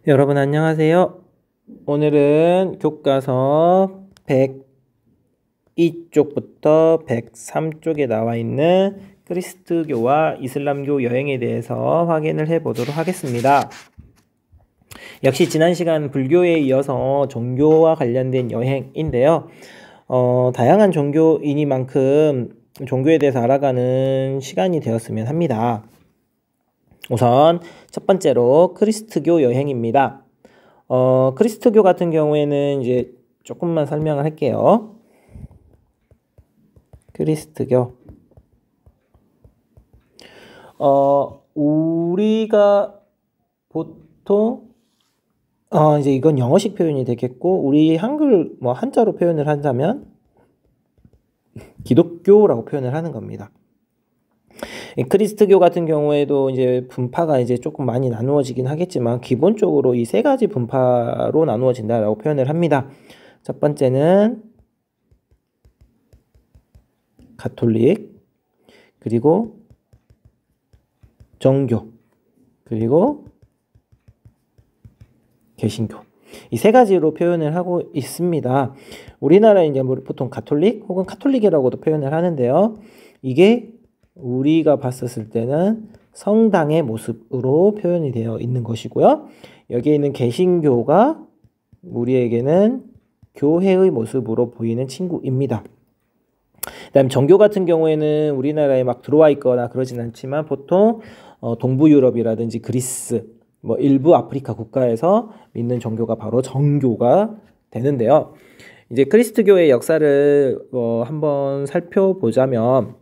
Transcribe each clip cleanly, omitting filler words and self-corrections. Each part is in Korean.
여러분 안녕하세요. 오늘은 교과서 102쪽부터 103쪽에 나와 있는 그리스도교와 이슬람교 여행에 대해서 확인을 해보도록 하겠습니다. 역시 지난 시간 불교에 이어서 종교와 관련된 여행인데요. 다양한 종교이니만큼 종교에 대해서 알아가는 시간이 되었으면 합니다. 우선 첫 번째로 크리스트교 여행입니다. 크리스트교 같은 경우에는 이제 조금만 설명을 할게요. 크리스트교. 우리가 보통 이제 이건 영어식 표현이 되겠고, 우리 한글 한자로 표현을 한다면 기독교라고 표현을 하는 겁니다. 크리스트교 같은 경우에도 이제 분파가 이제 조금 많이 나누어지긴 하겠지만 기본적으로 이 세 가지 분파로 나누어진다라고 표현을 합니다. 첫 번째는 가톨릭, 그리고 정교, 그리고 개신교. 이 세 가지로 표현을 하고 있습니다. 우리나라에 이제 보통 가톨릭 혹은 카톨릭이라고도 표현을 하는데요. 이게 우리가 봤었을 때는 성당의 모습으로 표현이 되어 있는 것이고요. 여기에 있는 개신교가 우리에게는 교회의 모습으로 보이는 친구입니다. 그다음 정교 같은 경우에는 우리나라에 막 들어와 있거나 그러진 않지만 보통 동부 유럽이라든지 그리스, 일부 아프리카 국가에서 믿는 종교가 바로 정교가 되는데요. 이제 크리스트교의 역사를 한번 살펴보자면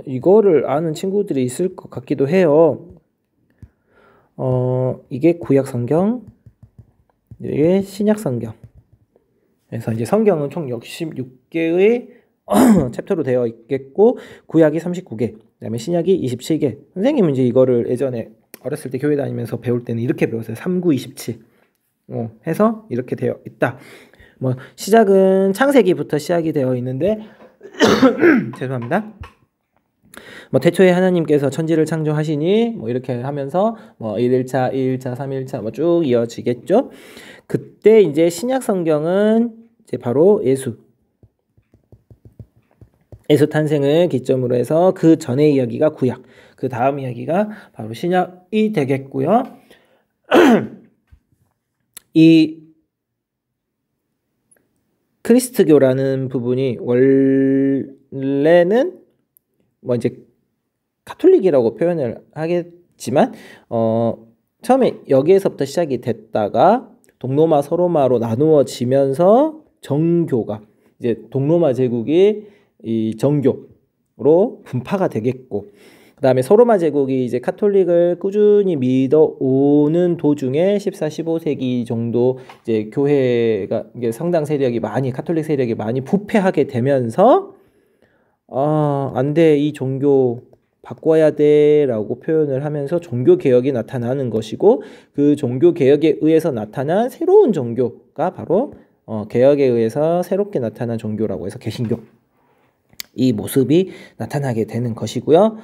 이거를 아는 친구들이 있을 것 같기도 해요. 이게 구약 성경, 이게 신약 성경. 그래서 이제 성경은 총 66개의 챕터로 되어 있겠고, 구약이 39개, 그다음에 신약이 27개. 선생님은 이제 이거를 예전에 어렸을 때 교회 다니면서 배울 때는 이렇게 배웠어요. 39, 27. 해서 이렇게 되어 있다. 시작은 창세기부터 시작이 되어 있는데 죄송합니다. 태초에 하나님께서 천지를 창조하시니 이렇게 하면서 1일차, 2일차, 3일차 쭉 이어지겠죠. 그때 이제 신약 성경은 이제 바로 예수 탄생을 기점으로 해서 그 전의 이야기가 구약, 그 다음 이야기가 바로 신약이 되겠고요. 이 크리스트교라는 부분이 원래는 이제 가톨릭이라고 표현을 하겠지만 처음에 여기에서부터 시작이 됐다가 동로마 서로마로 나누어지면서 정교가 이제 동로마 제국이 이 정교로 분파가 되겠고, 그다음에 서로마 제국이 이제 카톨릭을 꾸준히 믿어오는 도중에 14, 15세기 정도 이제 교회가 이게 성당 세력이 많이 카톨릭 세력이 많이 부패하게 되면서 안 돼, 이 종교 바꿔야 돼라고 표현을 하면서 종교 개혁이 나타나는 것이고, 그 종교 개혁에 의해서 나타난 새로운 종교가 바로 개혁에 의해서 새롭게 나타난 종교라고 해서 개신교, 이 모습이 나타나게 되는 것이고요.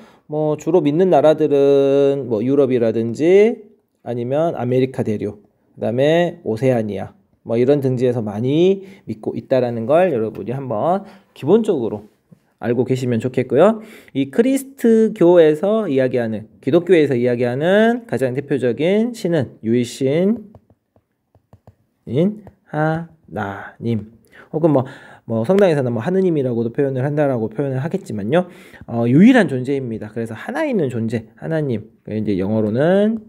주로 믿는 나라들은 유럽이라든지 아니면 아메리카 대륙, 그다음에 오세아니아 이런 등지에서 많이 믿고 있다라는 걸 여러분이 한번 기본적으로 알고 계시면 좋겠고요. 이 크리스트교에서 이야기하는, 기독교에서 이야기하는 가장 대표적인 신은 유일신인 하나님, 혹은 성당에서는 하느님이라고도 표현을 한다라고 표현을 하겠지만요. 유일한 존재입니다. 그래서 하나 있는 존재, 하나님. 이제 영어로는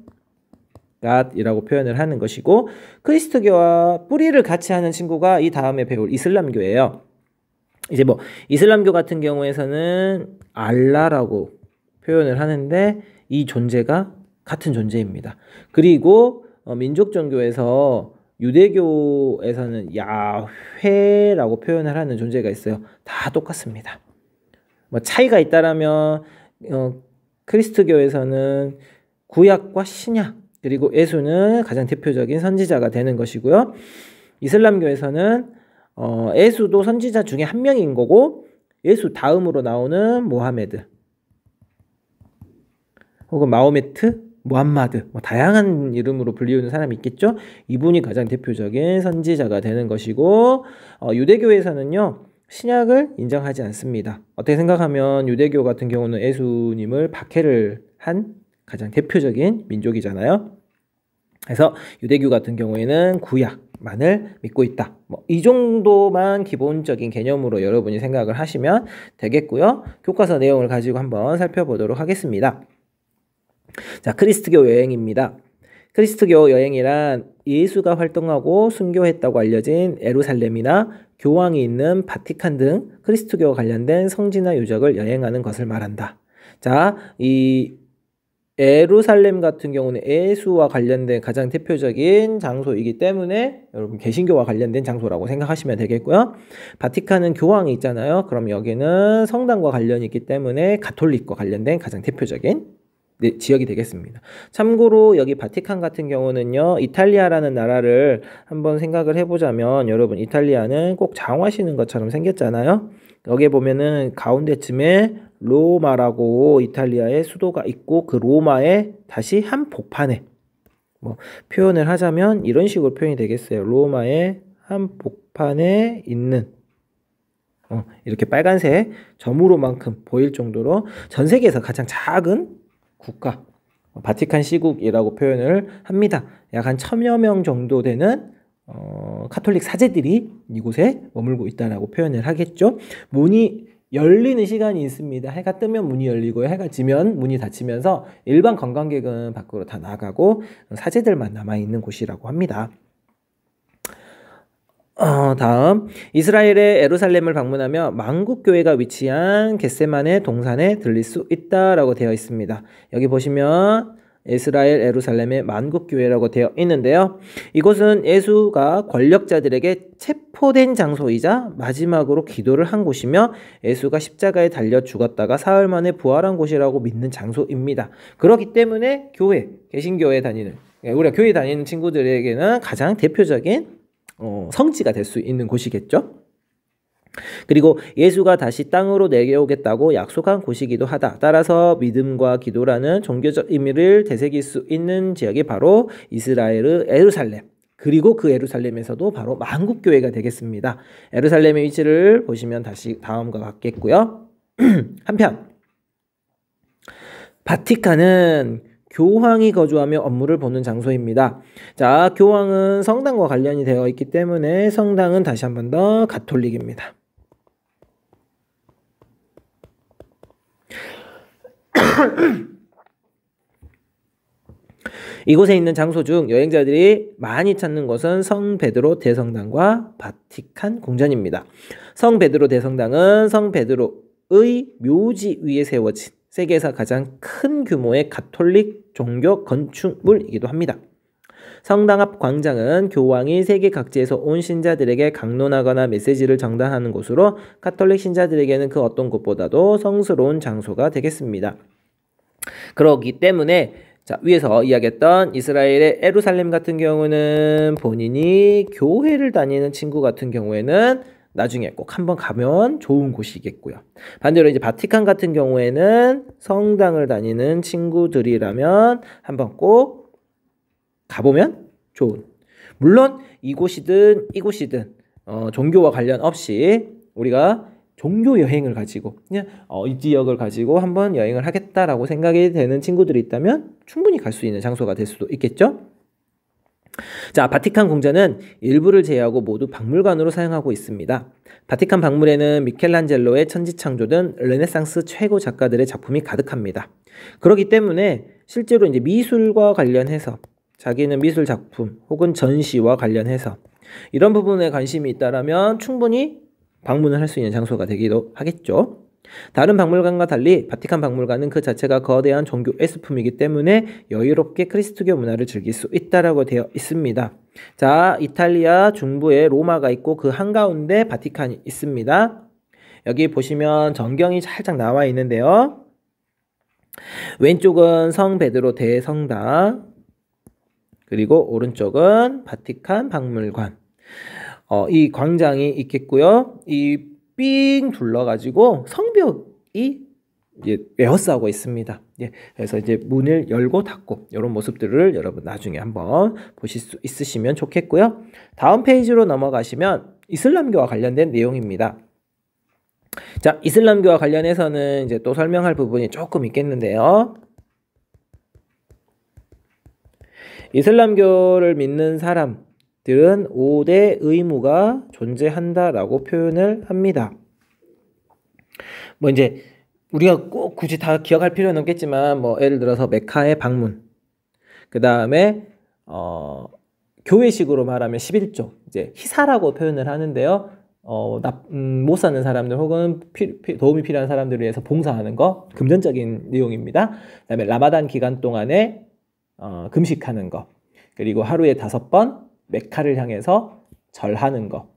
God이라고 표현을 하는 것이고, 크리스트교와 뿌리를 같이 하는 친구가 이 다음에 배울 이슬람교예요. 이제 이슬람교 같은 경우에서는 알라라고 표현을 하는데 이 존재가 같은 존재입니다. 그리고 민족 종교에서 유대교에서는 야훼라고 표현을 하는 존재가 있어요. 다 똑같습니다. 차이가 있다라면 크리스트교에서는 구약과 신약, 그리고 예수는 가장 대표적인 선지자가 되는 것이고요. 이슬람교에서는 예수도 선지자 중에 한 명인 거고, 예수 다음으로 나오는 모하메드 혹은 마호메트, 무함마드 뭐 다양한 이름으로 불리우는 사람이 있겠죠. 이분이 가장 대표적인 선지자가 되는 것이고 유대교에서는요 신약을 인정하지 않습니다. 어떻게 생각하면 유대교 같은 경우는 예수님을 박해를 한 가장 대표적인 민족이잖아요. 그래서 유대교 같은 경우에는 구약만을 믿고 있다. 뭐 이 정도만 기본적인 개념으로 여러분이 생각을 하시면 되겠고요. 교과서 내용을 가지고 한번 살펴보도록 하겠습니다. 자, 그리스도교 여행입니다. 그리스도교 여행이란 예수가 활동하고 순교했다고 알려진 예루살렘이나 교황이 있는 바티칸 등 그리스도교와 관련된 성지나 유적을 여행하는 것을 말한다. 자, 이 예루살렘 같은 경우는 예수와 관련된 가장 대표적인 장소이기 때문에 여러분 개신교와 관련된 장소라고 생각하시면 되겠고요. 바티칸은 교황이 있잖아요. 그럼 여기는 성당과 관련이 있기 때문에 가톨릭과 관련된 가장 대표적인 지역이 되겠습니다. 참고로 여기 바티칸 같은 경우는요, 이탈리아라는 나라를 한번 생각을 해보자면 여러분 이탈리아는 꼭 장화시는 것처럼 생겼잖아요. 여기에 보면은 가운데쯤에 로마라고 이탈리아의 수도가 있고 그 로마에 다시 한 복판에 뭐 표현을 하자면 이런 식으로 표현이 되겠어요. 로마의 한 복판에 있는 이렇게 빨간색 점으로만큼 보일 정도로 전 세계에서 가장 작은 국가 바티칸 시국이라고 표현을 합니다. 약 한 1000여 명 정도 되는 카톨릭 사제들이 이곳에 머물고 있다라고 표현을 하겠죠. 문이 열리는 시간이 있습니다. 해가 뜨면 문이 열리고요. 해가 지면 문이 닫히면서 일반 관광객은 밖으로 다 나가고 사제들만 남아있는 곳이라고 합니다. 다음 이스라엘의 예루살렘을 방문하며 만국교회가 위치한 겟세마네 동산에 들릴 수 있다라고 되어 있습니다. 여기 보시면 이스라엘 예루살렘의 만국교회라고 되어 있는데요. 이곳은 예수가 권력자들에게 체포된 장소이자 마지막으로 기도를 한 곳이며 예수가 십자가에 달려 죽었다가 사흘 만에 부활한 곳이라고 믿는 장소입니다. 그렇기 때문에 교회, 개신교회 다니는 우리가 교회 다니는 친구들에게는 가장 대표적인 성지가 될 수 있는 곳이겠죠. 그리고 예수가 다시 땅으로 내려오겠다고 약속한 곳이기도 하다. 따라서 믿음과 기도라는 종교적 의미를 되새길 수 있는 지역이 바로 이스라엘의 예루살렘. 그리고 그 예루살렘에서도 바로 만국교회가 되겠습니다. 예루살렘의 위치를 보시면 다시 다음과 같겠고요. 한편 바티칸은 교황이 거주하며 업무를 보는 장소입니다. 자, 교황은 성당과 관련이 되어 있기 때문에 성당은 다시 한 번 더 가톨릭입니다. 이곳에 있는 장소 중 여행자들이 많이 찾는 곳은 성 베드로 대성당과 바티칸 궁전입니다. 성 베드로 대성당은 성 베드로의 묘지 위에 세워진 세계에서 가장 큰 규모의 가톨릭 종교 건축물이기도 합니다. 성당 앞 광장은 교황이 세계 각지에서 온 신자들에게 강론하거나 메시지를 전달하는 곳으로 가톨릭 신자들에게는 그 어떤 곳보다도 성스러운 장소가 되겠습니다. 그렇기 때문에 위에서 이야기했던 이스라엘의 예루살렘 같은 경우는 본인이 교회를 다니는 친구 같은 경우에는 나중에 꼭 한번 가면 좋은 곳이겠고요. 반대로 이제 바티칸 같은 경우에는 성당을 다니는 친구들이라면 한번 꼭 가보면 좋은. 물론 이곳이든 이곳이든 종교와 관련 없이 우리가 종교 여행을 가지고 그냥 이 지역을 가지고 한번 여행을 하겠다라고 생각이 되는 친구들이 있다면 충분히 갈 수 있는 장소가 될 수도 있겠죠. 자, 바티칸 궁전은 일부를 제외하고 모두 박물관으로 사용하고 있습니다. 바티칸 박물에는 미켈란젤로의 천지창조 등 르네상스 최고 작가들의 작품이 가득합니다. 그렇기 때문에 실제로 이제 미술과 관련해서 자기는 미술 작품 혹은 전시와 관련해서 이런 부분에 관심이 있다라면 충분히 방문을 할 수 있는 장소가 되기도 하겠죠. 다른 박물관과 달리 바티칸 박물관은 그 자체가 거대한 종교 예술품이기 때문에 여유롭게 그리스도교 문화를 즐길 수 있다라고 되어 있습니다. 자, 이탈리아 중부에 로마가 있고 그 한가운데 바티칸이 있습니다. 여기 보시면 전경이 살짝 나와 있는데요. 왼쪽은 성 베드로 대성당, 그리고 오른쪽은 바티칸 박물관. 이 광장이 있겠고요. 이 삥 둘러가지고 성벽이 이제 에워싸고 있습니다. 예, 그래서 이제 문을 열고 닫고 이런 모습들을 여러분 나중에 한번 보실 수 있으시면 좋겠고요. 다음 페이지로 넘어가시면 이슬람교와 관련된 내용입니다. 자, 이슬람교와 관련해서는 이제 또 설명할 부분이 조금 있겠는데요. 이슬람교를 믿는 사람들은 5대 의무가 존재한다라고 표현을 합니다. 뭐 이제 우리가 꼭 굳이 다 기억할 필요는 없겠지만 뭐 예를 들어서 메카의 방문, 그 다음에 교회식으로 말하면 11조, 이제 희사라고 표현을 하는데요. 못 사는 사람들 혹은 도움이 필요한 사람들을 위해서 봉사하는 거, 금전적인 내용입니다. 그 다음에 라마단 기간 동안에 금식하는 거, 그리고 하루에 5번 메카를 향해서 절하는 거,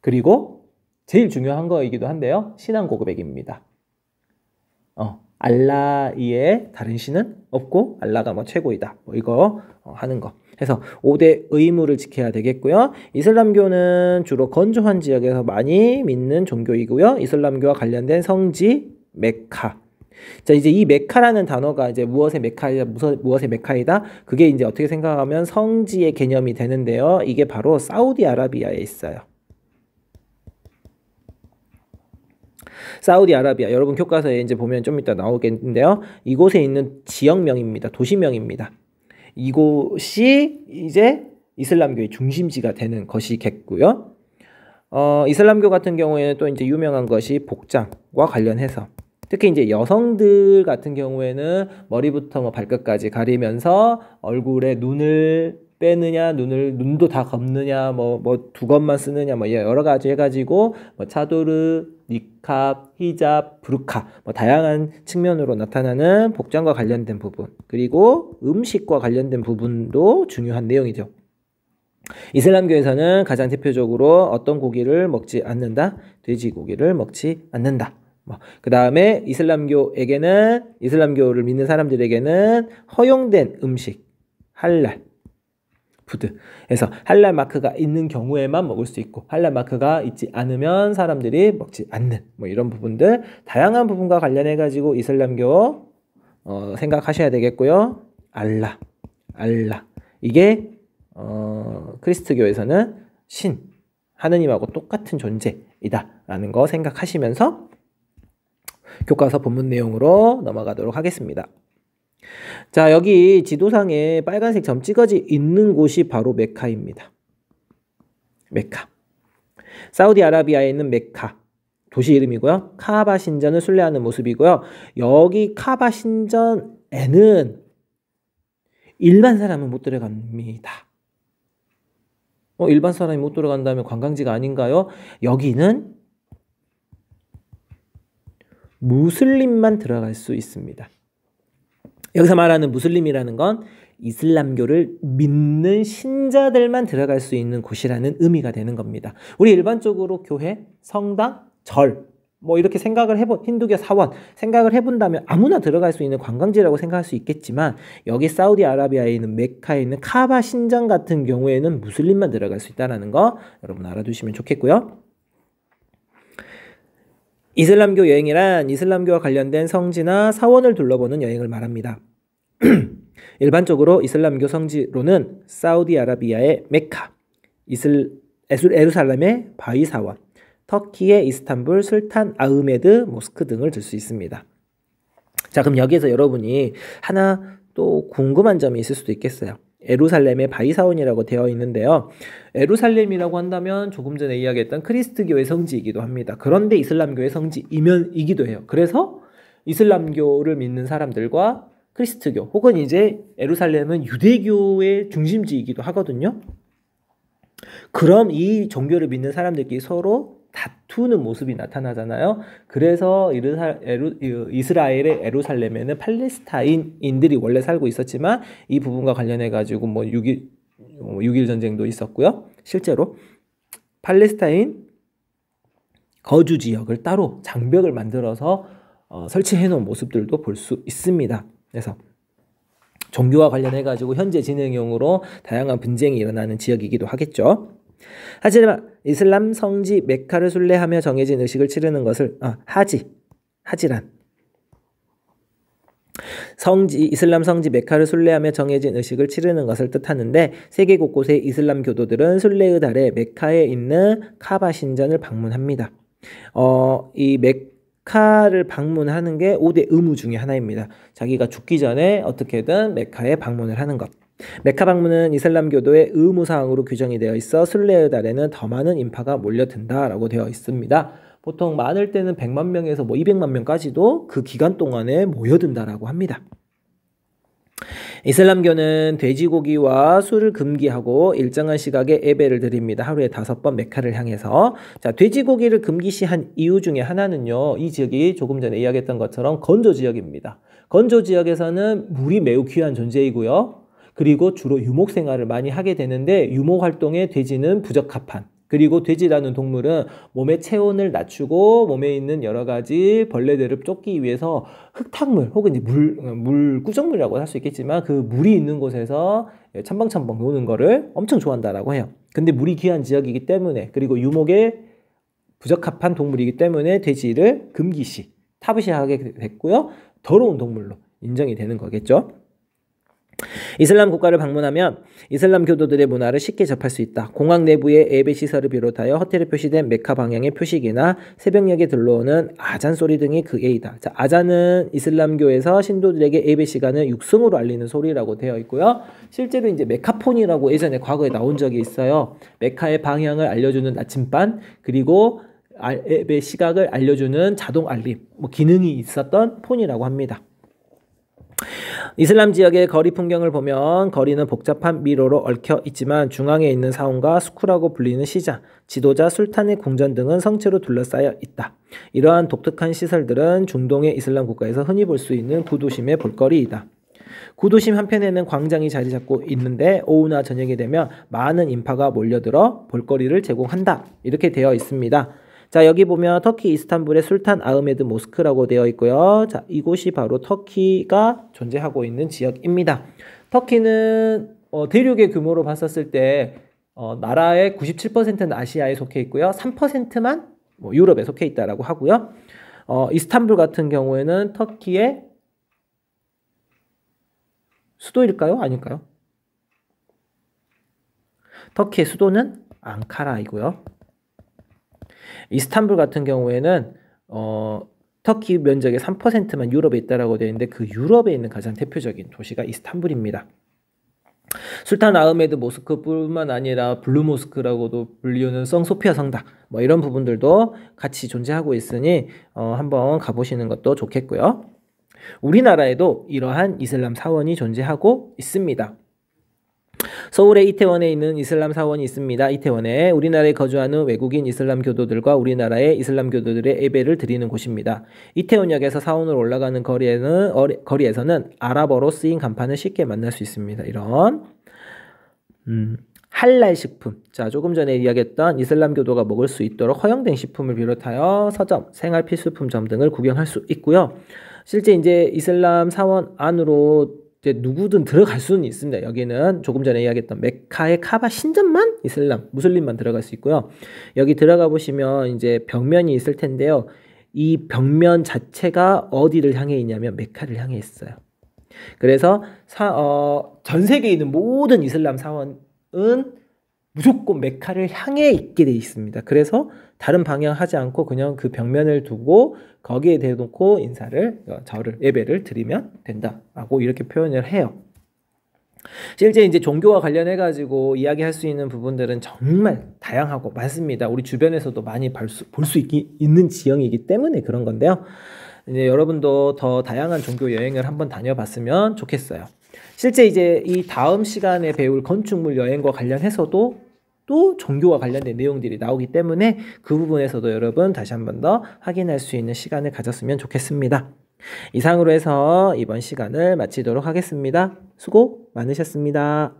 그리고 제일 중요한 거이기도 한데요, 신앙 고백입니다. 알라 이에 다른 신은 없고 알라가 뭐 최고이다, 뭐 이거 하는 거. 해서 5대 의무를 지켜야 되겠고요. 이슬람교는 주로 건조한 지역에서 많이 믿는 종교이고요. 이슬람교와 관련된 성지 메카. 자, 이제 이 메카라는 단어가 이제 무엇의 메카이다. 그게 이제 어떻게 생각하면 성지의 개념이 되는데요. 이게 바로 사우디아라비아에 있어요. 사우디아라비아, 여러분 교과서에 이제 보면 좀 이따 나오겠는데요. 이곳에 있는 지역명입니다. 도시명입니다. 이곳이 이제 이슬람교의 중심지가 되는 것이겠고요. 이슬람교 같은 경우에는 또 이제 유명한 것이 복장과 관련해서, 특히 이제 여성들 같은 경우에는 머리부터 뭐 발끝까지 가리면서 얼굴에 눈을 빼느냐, 눈도 다 덮느냐, 뭐 두 겹만 쓰느냐, 뭐 여러 가지 해가지고 뭐 차도르, 니캅, 히잡, 부르카, 뭐 다양한 측면으로 나타나는 복장과 관련된 부분, 그리고 음식과 관련된 부분도 중요한 내용이죠. 이슬람교에서는 가장 대표적으로 어떤 고기를 먹지 않는다? 돼지고기를 먹지 않는다. 그 다음에 이슬람교를 믿는 사람들에게는 허용된 음식, 할랄 푸드. 그래서 할랄 마크가 있는 경우에만 먹을 수 있고, 할랄 마크가 있지 않으면 사람들이 먹지 않는, 뭐 이런 부분들, 다양한 부분과 관련해 가지고 이슬람교 생각하셔야 되겠고요. 알라. 이게 크리스트교에서는 신, 하느님하고 똑같은 존재이다라는 거 생각하시면서 교과서 본문 내용으로 넘어가도록 하겠습니다. 자, 여기 지도상에 빨간색 점 찍어져 있는 곳이 바로 메카입니다. 메카. 사우디아라비아에 있는 메카. 도시 이름이고요. 카바 신전을 순례하는 모습이고요. 여기 카바 신전에는 일반 사람은 못 들어갑니다. 일반 사람이 못 들어간다면 관광지가 아닌가요? 여기는 무슬림만 들어갈 수 있습니다. 여기서 말하는 무슬림이라는 건 이슬람교를 믿는 신자들만 들어갈 수 있는 곳이라는 의미가 되는 겁니다. 우리 일반적으로 교회, 성당, 절, 뭐 이렇게 힌두교 사원 생각을 해본다면 아무나 들어갈 수 있는 관광지라고 생각할 수 있겠지만, 여기 사우디아라비아에 있는 메카에 있는 카바 신전 같은 경우에는 무슬림만 들어갈 수 있다는 거 여러분 알아두시면 좋겠고요. 이슬람교 여행이란 이슬람교와 관련된 성지나 사원을 둘러보는 여행을 말합니다. 일반적으로 이슬람교 성지로는 사우디아라비아의 메카, 예루살렘의 바위 사원, 터키의 이스탄불 술탄 아흐메드 모스크 등을 들 수 있습니다. 자, 그럼 여기에서 여러분이 하나 또 궁금한 점이 있을 수도 있겠어요. 예루살렘의 바위사원이라고 되어 있는데요. 예루살렘이라고 한다면 조금 전에 이야기했던 크리스트교의 성지이기도 합니다. 그런데 이슬람교의 성지이기도 해요. 그래서 이슬람교를 믿는 사람들과 크리스트교 혹은 이제 예루살렘은 유대교의 중심지이기도 하거든요. 그럼 이 종교를 믿는 사람들끼리 서로 다투는 모습이 나타나잖아요. 그래서 이스라엘의 예루살렘에는 팔레스타인인들이 원래 살고 있었지만 이 부분과 관련해 가지고 6.1 전쟁도 있었고요. 실제로 팔레스타인 거주 지역을 따로 장벽을 만들어서 설치해 놓은 모습들도 볼 수 있습니다. 그래서 종교와 관련해 가지고 현재 진행형으로 다양한 분쟁이 일어나는 지역이기도 하겠죠. 하지만 이슬람 성지 메카를 순례하며 정해진 의식을 치르는 것을 하지란 이슬람 성지 메카를 순례하며 정해진 의식을 치르는 것을 뜻하는데 세계 곳곳의 이슬람 교도들은 순례의 달에 메카에 있는 카바 신전을 방문합니다. 이 메카를 방문하는 게 5대 의무 중에 하나입니다. 자기가 죽기 전에 어떻게든 메카에 방문을 하는 것. 메카 방문은 이슬람 교도의 의무사항으로 규정이 되어 있어 순례의 달에는 더 많은 인파가 몰려든다라고 되어 있습니다. 보통 많을 때는 100만 명에서 200만 명까지도 그 기간 동안에 모여든다라고 합니다. 이슬람교는 돼지고기와 술을 금기하고 일정한 시각에 예배를 드립니다. 하루에 5번 메카를 향해서. 자, 돼지고기를 금기시한 이유 중에 하나는요. 이 지역이 조금 전에 이야기했던 것처럼 건조 지역입니다. 건조 지역에서는 물이 매우 귀한 존재이고요. 그리고 주로 유목 생활을 많이 하게 되는데 유목 활동에 돼지는 부적합한, 그리고 돼지라는 동물은 몸의 체온을 낮추고 몸에 있는 여러 가지 벌레들을 쫓기 위해서 흙탕물 혹은 이제 물 구정물이라고 할 수 있겠지만 그 물이 있는 곳에서 첨벙첨벙 노는 거를 엄청 좋아한다라고 해요. 근데 물이 귀한 지역이기 때문에, 그리고 유목에 부적합한 동물이기 때문에 돼지를 금기시, 타부시하게 됐고요. 더러운 동물로 인정이 되는 거겠죠. 이슬람 국가를 방문하면 이슬람 교도들의 문화를 쉽게 접할 수 있다. 공항 내부의 예배 시설을 비롯하여 호텔에 표시된 메카 방향의 표식이나 새벽녘에 들러오는 아잔 소리 등이 그 예이다. 자, 아잔은 이슬람교에서 신도들에게 예배 시간을 육성으로 알리는 소리라고 되어 있고요. 실제로 이제 메카폰이라고 예전에 과거에 나온 적이 있어요. 메카의 방향을 알려주는 나침반, 그리고 예배 시각을 알려주는 자동 알림, 기능이 있었던 폰이라고 합니다. 이슬람 지역의 거리 풍경을 보면 거리는 복잡한 미로로 얽혀 있지만 중앙에 있는 사원과 스쿠라고 불리는 시장, 지도자, 술탄의 궁전 등은 성체로 둘러싸여 있다. 이러한 독특한 시설들은 중동의 이슬람 국가에서 흔히 볼 수 있는 구도심의 볼거리이다. 구도심 한편에는 광장이 자리 잡고 있는데 오후나 저녁이 되면 많은 인파가 몰려들어 볼거리를 제공한다. 이렇게 되어 있습니다. 자, 여기 보면 터키 이스탄불의 술탄 아흐메드 모스크라고 되어 있고요. 자, 이곳이 바로 터키가 존재하고 있는 지역입니다. 터키는 대륙의 규모로 봤었을 때 나라의 97%는 아시아에 속해 있고요. 3%만 유럽에 속해 있다라고 하고요. 이스탄불 같은 경우에는 터키의 수도일까요? 아닐까요? 터키의 수도는 앙카라이고요. 이스탄불 같은 경우에는 터키 면적의 3%만 유럽에 있다라고 되어 있는데 그 유럽에 있는 가장 대표적인 도시가 이스탄불입니다. 술탄 아흐메드 모스크뿐만 아니라 블루 모스크라고도 불리우는 성소피아 성당, 이런 부분들도 같이 존재하고 있으니 한번 가보시는 것도 좋겠고요. 우리나라에도 이러한 이슬람 사원이 존재하고 있습니다. 서울의 이태원에 있는 이슬람 사원이 있습니다. 이태원에 우리나라에 거주하는 외국인 이슬람 교도들과 우리나라의 이슬람 교도들의 예배를 드리는 곳입니다. 이태원역에서 사원으로 올라가는 거리에서는 아랍어로 쓰인 간판을 쉽게 만날 수 있습니다. 이런 할랄 식품, 자, 조금 전에 이야기했던 이슬람 교도가 먹을 수 있도록 허용된 식품을 비롯하여 서점, 생활 필수품점 등을 구경할 수 있고요. 실제 이제 이슬람 사원 안으로 이제 누구든 들어갈 수는 있습니다. 여기는 조금 전에 이야기했던 메카의 카바 신전만 무슬림만 들어갈 수 있고요. 여기 들어가 보시면 이제 벽면이 있을 텐데요. 이 벽면 자체가 어디를 향해 있냐면 메카를 향해 있어요. 그래서 전 세계에 있는 모든 이슬람 사원은 무조건 메카를 향해 있게 돼 있습니다. 그래서 다른 방향 하지 않고 그냥 그 벽면을 두고 거기에 대놓고 예배를 드리면 된다라고 이렇게 표현을 해요. 실제 이제 종교와 관련해 가지고 이야기할 수 있는 부분들은 정말 다양하고 많습니다. 우리 주변에서도 많이 볼 수 있는 지형이기 때문에 그런 건데요. 이제 여러분도 더 다양한 종교 여행을 한번 다녀봤으면 좋겠어요. 실제 이제 이 다음 시간에 배울 건축물 여행과 관련해서도 또 종교와 관련된 내용들이 나오기 때문에 그 부분에서도 여러분 다시 한 번 더 확인할 수 있는 시간을 가졌으면 좋겠습니다. 이상으로 해서 이번 시간을 마치도록 하겠습니다. 수고 많으셨습니다.